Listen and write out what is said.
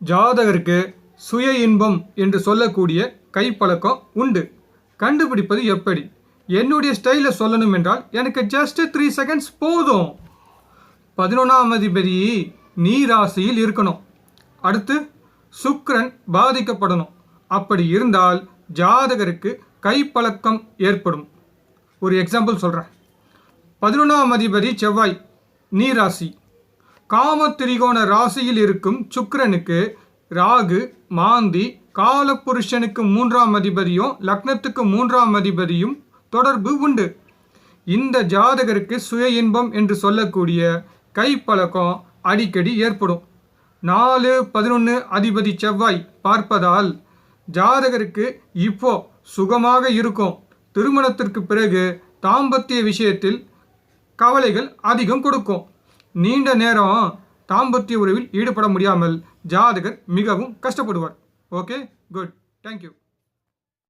ஜாதகருக்கு சுய இன்பம் என்று சொல்லக்கூடிய கைப்பழக்கம் உண்டு. கண்டுபிடிப்பது எப்படி? என்னுடைய ஸ்டைலில் சொல்லணும் என்றால் எனக்கு ஜஸ்ட் 3 செகண்ட்ஸ் போதும். 11ஆம் அதிபதி நீர் ராசியில் இருக்கணும். அடுத்து சுக்கிரன் பாதிக்கப்படணும். அப்படி இருந்தால் ஜாதகருக்கு கைப்பழக்கம் ஏற்படும். ஒரு எக்ஸாம்பிள் சொல்கிறேன். 11ஆம் அதிபதி செவ்வாய் நீர் ராசி, காமத்திரிகோண ராசியில் இருக்கும் சுக்கிரனுக்கு ராகு மாந்தி காலப்புருஷனுக்கு 3ஆம் அதிபதியும் லக்னத்துக்கு 3ஆம் அதிபதியும் தொடர்பு உண்டு. இந்த ஜாதகருக்கு சுய இன்பம் என்று சொல்லக்கூடிய கைப்பழக்கம் அடிக்கடி ஏற்படும். 4-11 அதிபதி செவ்வாய் பார்ப்பதால் ஜாதகருக்கு இப்போ சுகமாக இருக்கும். திருமணத்திற்கு பிறகு தாம்பத்திய விஷயத்தில் கவலைகள் அதிகம் கொடுக்கும். நீண்ட நேரம் தாம்பத்திய உறவில் ஈடுபட முடியாமல் ஜாதகர் மிகவும் கஷ்டப்படுவார். Okay, good, thank you.